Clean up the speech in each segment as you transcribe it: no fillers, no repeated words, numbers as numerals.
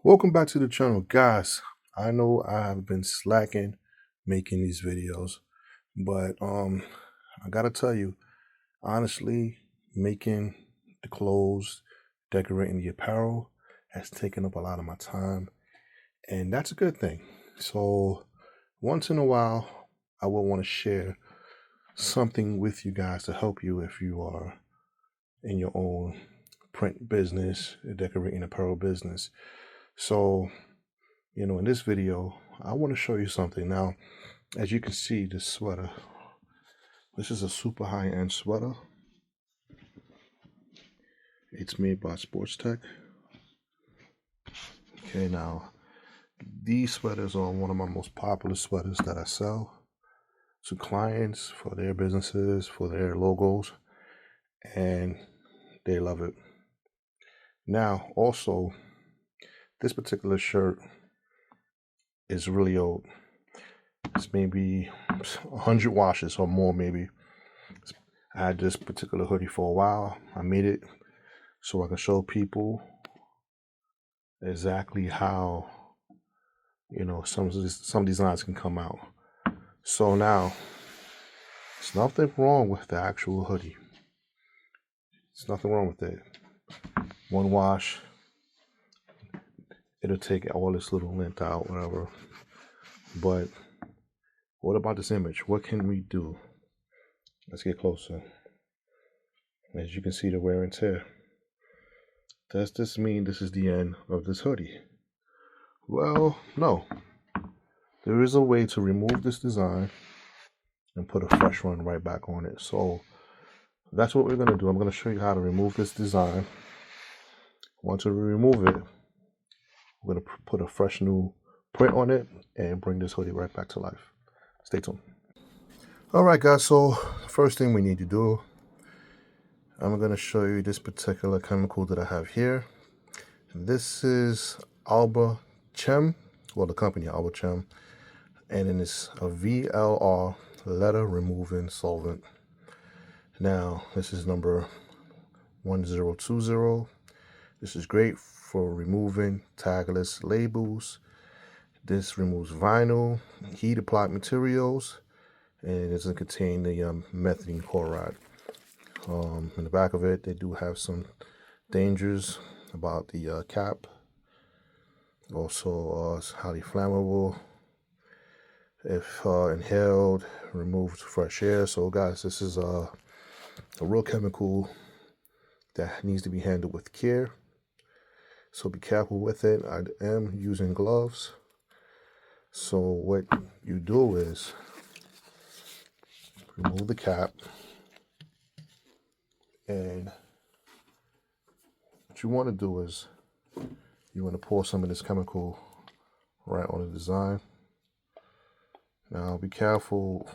Welcome back to the channel, guys. I know I have been slacking making these videos, but I gotta tell you, honestly, making the clothes, decorating the apparel has taken up a lot of my time, and that's a good thing. So once in a while, I will want to share something with you guys to help you if you are in your own print business, decorating apparel business. So in this video, I want to show you something. Now, as you can see, this sweater, this is a super high-end sweater. It's made by Sports Tech. Okay, now, these sweaters are one of my most popular sweaters that I sell to clients for their businesses, for their logos, and they love it. Now, also, this particular shirt is really old. It's maybe 100 washes or more, maybe. I had this particular hoodie for a while. I made it so I can show people exactly how some designs can come out. So now, there's nothing wrong with the actual hoodie. There's nothing wrong with it. One wash, it'll take all this little lint out, whatever. But what about this image? What can we do? Let's get closer. As you can see, the wear and tear. Does this mean this is the end of this hoodie? Well, no. There is a way to remove this design and put a fresh one right back on it. So that's what we're going to do. I'm going to show you how to remove this design. Once we remove it, we're going to put a fresh new print on it and bring this hoodie right back to life. Stay tuned. All right, guys. So first thing we need to do, I'm going to show you this particular chemical that I have here. This is Alba Chem, well, the company Alba Chem, and then it's a VLR letter removing solvent. Now, this is number 1020. This is great for removing tagless labels. This removes vinyl, heat applied materials, and it doesn't contain the methylene chloride. In the back of it, they do have some dangers about the cap. Also, it's highly flammable. If inhaled, removes fresh air. So, guys, this is a real chemical that needs to be handled with care. So be careful with it. I am using gloves. So what you do is remove the cap, and what you want to do is you want to pour some of this chemical right on the design. Now be careful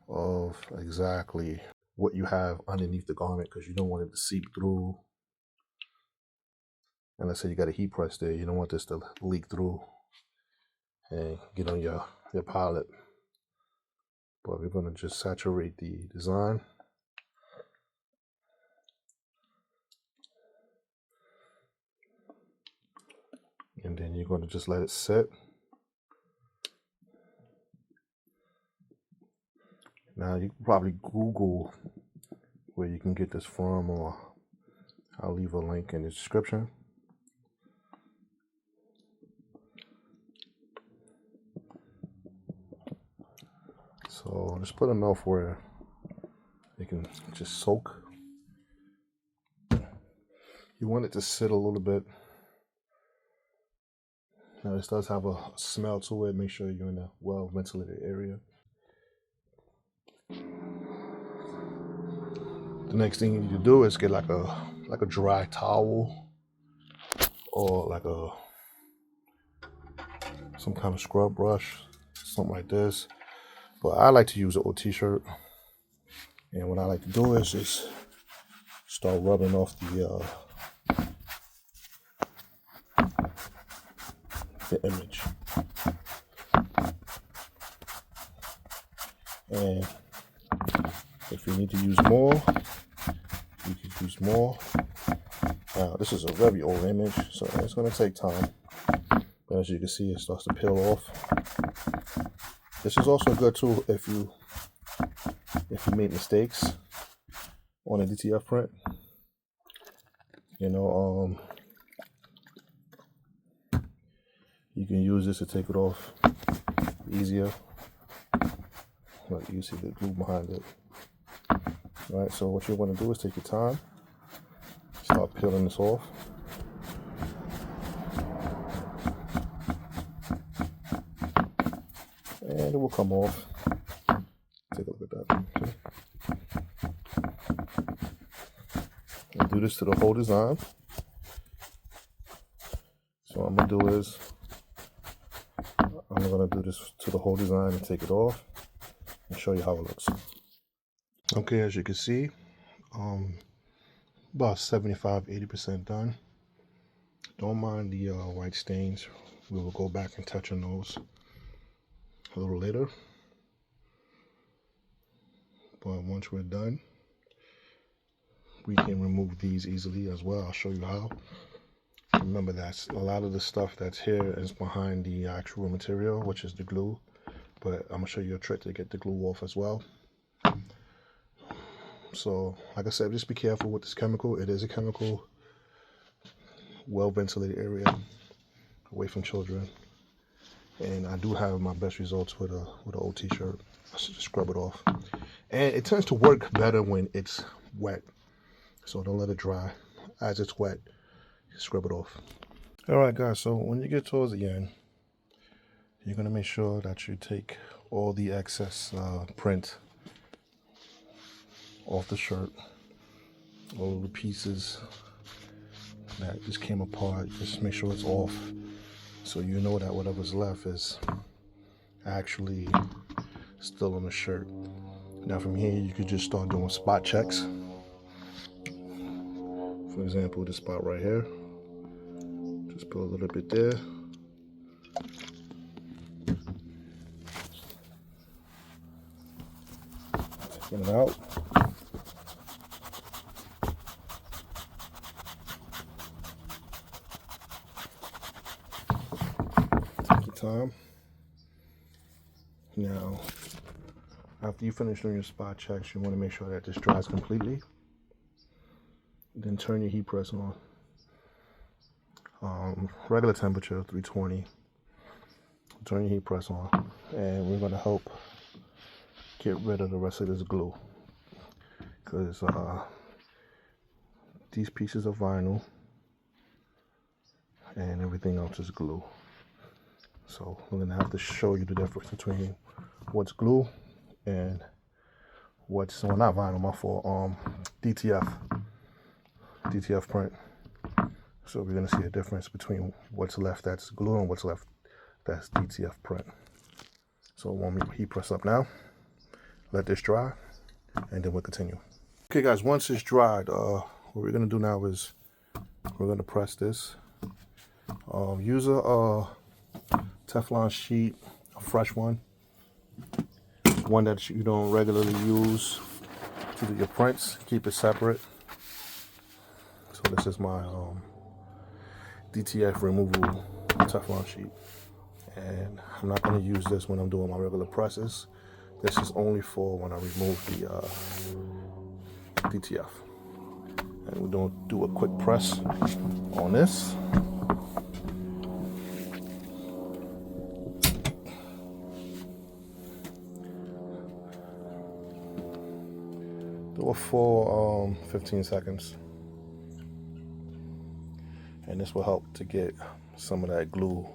of exactly what you have underneath the garment, because you don't want it to seep through. And let's say you got a heat press there, you don't want this to leak through and get on your palette. But we're going to just saturate the design. And then you're going to just let it sit. Now you can probably Google where you can get this from, or I'll leave a link in the description. So just put enough where it can just soak. You want it to sit a little bit. Now this does have a smell to it. Make sure you're in a well ventilated area. The next thing you need to do is get like a dry towel, or like some kind of scrub brush, something like this. But I like to use an old t-shirt, and what I like to do is just start rubbing off the image. And if you need to use more, you can use more. Now, This is a very old image, so it's going to take time. But as you can see, it starts to peel off. This is also a good tool if you make mistakes on a DTF print. You know, you can use this to take it off easier. Look, you see the glue behind it. All right, so what you want to do is take your time, start peeling this off. And it will come off. Take a look at that. Okay. I'll do this to the whole design. So what I'm going to do is, I'm going to do this to the whole design and take it off and show you how it looks. Okay, as you can see, about 75–80% done. Don't mind the white stains. We will go back and touch on those a little later. But once we're done, we can remove these easily as well. I'll show you how. Remember that a lot of the stuff that's here is behind the actual material, which is the glue. But I'm gonna show you a trick to get the glue off as well. So, like I said, just be careful with this chemical. It is a chemical, well-ventilated area, away from children. And I do have my best results with an old t-shirt. I should just scrub it off. And it tends to work better when it's wet. So don't let it dry. As it's wet, scrub it off. Alright guys, so when you get towards the end, you're going to make sure that you take all the excess print off the shirt. All of the pieces that just came apart, just make sure it's off. So you know that whatever's left is actually still on the shirt. Now from here, you could just start doing spot checks. For example, this spot right here. Just put a little bit there. Taking it out. Take your time. Now, after you finish doing your spot checks, you want to make sure that this dries completely. Then turn your heat press on. Regular temperature, 320. Turn your heat press on, and we're going to help get rid of the rest of this glue, because these pieces are vinyl and everything else is glue. So we're going to have to show you the difference between what's glue and what's, well, not vinyl, my fault, DTF print. So we're going to see a difference between what's left that's glue and what's left that's DTF print. So we'll warm heat press up now. Let this dry, and then we'll continue. Okay guys, once it's dried, what we're going to do now is we're going to press this. Use a Teflon sheet, a fresh one that you don't regularly use to do your prints. Keep it separate. So this is my DTF removable Teflon sheet, and I'm not going to use this when I'm doing my regular presses. This is only for when I remove the DTF. And we're going to do a quick press on this. Do a full 15 seconds. And this will help to get some of that glue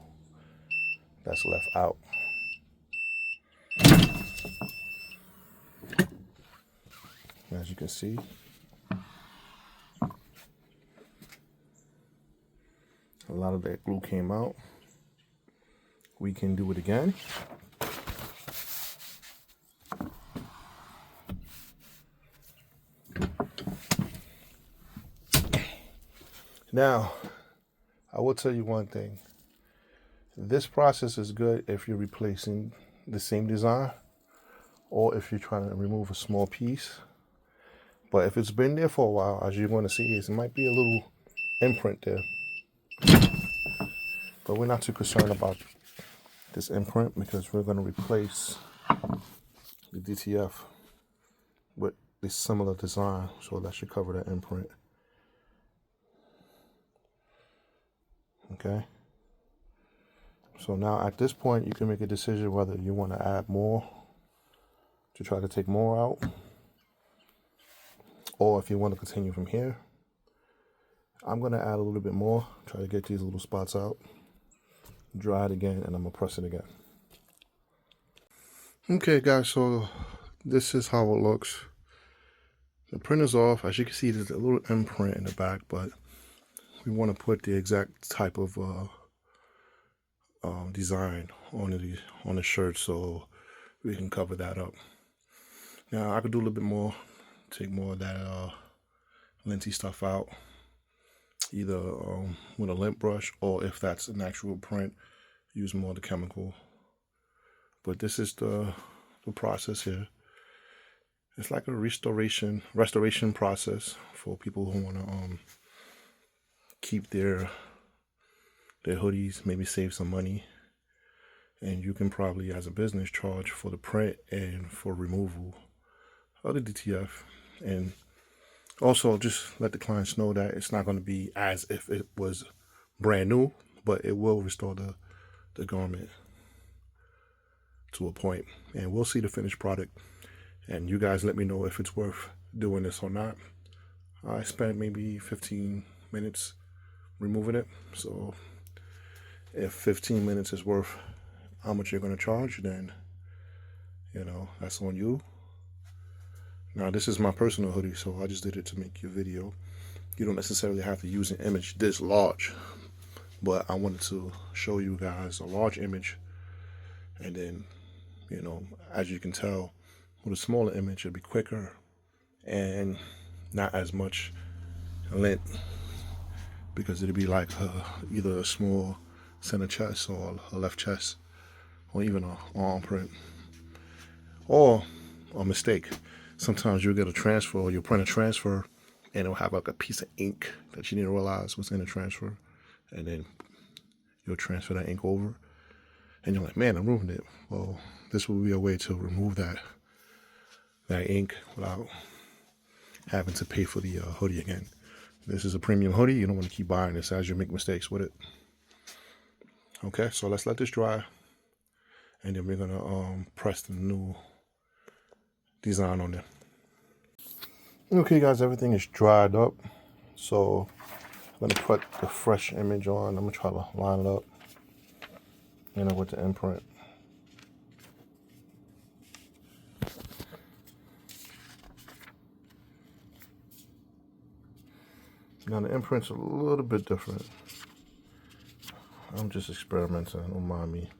that's left out. As you can see, a lot of that glue came out. We can do it again. Now, I will tell you one thing. This process is good if you're replacing the same design or if you're trying to remove a small piece. But if it's been there for a while, as you're going to see, it might be a little imprint there. But we're not too concerned about this imprint because we're going to replace the DTF with a similar design, so that should cover that imprint. Okay, so now at this point you can make a decision whether you want to add more to try to take more out, or if you want to continue from here. I'm going to add a little bit more, try to get these little spots out, dry it again, and I'm going to press it again. Okay guys, so this is how it looks. The print is off. As you can see, there's a little imprint in the back, but we want to put the exact type of design on the shirt so we can cover that up. Now I could do a little bit more, take more of that linty stuff out, either with a lint brush, or if that's an actual print, use more of the chemical. But this is the process here. It's like a restoration process for people who want to keep their hoodies, maybe save some money. And you can probably, as a business, charge for the print and for removal of the DTF. And also just let the clients know that it's not going to be as if it was brand new, but it will restore the garment to a point. And we'll see the finished product. And you guys let me know if it's worth doing this or not. I spent maybe 15 minutes removing it. So if 15 minutes is worth how much you're going to charge, then, you know, that's on you. Now, this is my personal hoodie, so I just did it to make your video. You don't necessarily have to use an image this large, but I wanted to show you guys a large image. And then, you know, as you can tell, with a smaller image, it'll be quicker and not as much lint, because it'll be like either a small center chest or a left chest, or even an arm print, or a mistake. Sometimes you'll get a transfer, or you'll print a transfer and it'll have like a piece of ink that you didn't realize was in the transfer, and then you'll transfer that ink over and you're like, man, I ruined it. Well, this will be a way to remove that ink without having to pay for the hoodie again. This is a premium hoodie. You don't want to keep buying this as you make mistakes with it. Okay, so let's let this dry, and then we're gonna press the new design on there. Okay guys, everything is dried up, so I'm gonna put the fresh image on. I'm gonna try to line it up, you know, with the imprint. Now the imprint's a little bit different. I'm just experimenting, don't mind me.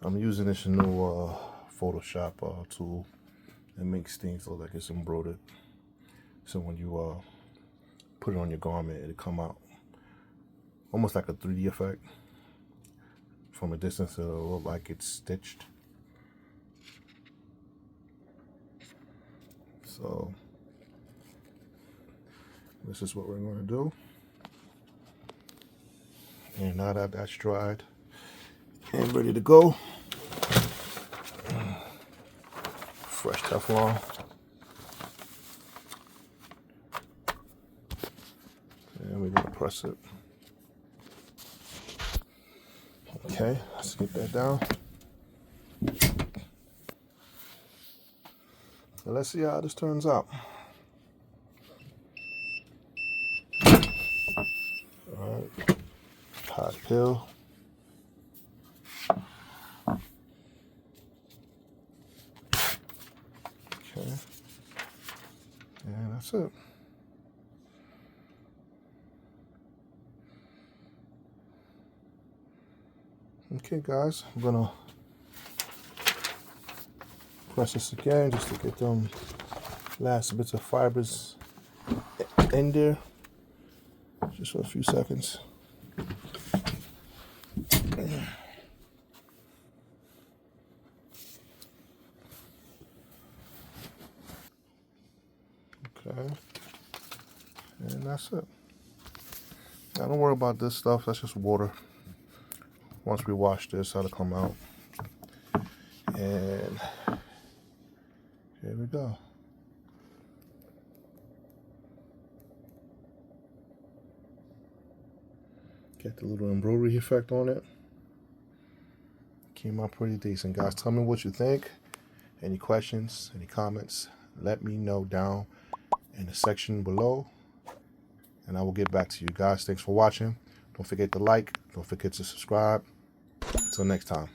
I'm using this new Photoshop tool that makes things look like it's embroidered. So when you put it on your garment, it'll come out almost like a 3D effect. From a distance, it'll look like it's stitched. So this is what we're going to do. And now that that's dried and ready to go, fresh Teflon. And we're going to press it. Okay, let's get that down. And let's see how this turns out. All right, hot pill. Okay, and that's it. Okay guys, I'm gonna press this again just to get them last bits of fibers in there, just for a few seconds. Okay, and that's it. Now, don't worry about this stuff. That's just water. Once we wash this, that'll come out. And here we go. Get the little embroidery effect on it. Came out pretty decent, guys. Tell me what you think. Any questions, any comments, let me know down in the section below, and I will get back to you guys. Thanks for watching. Don't forget to like. Don't forget to subscribe. Until next time.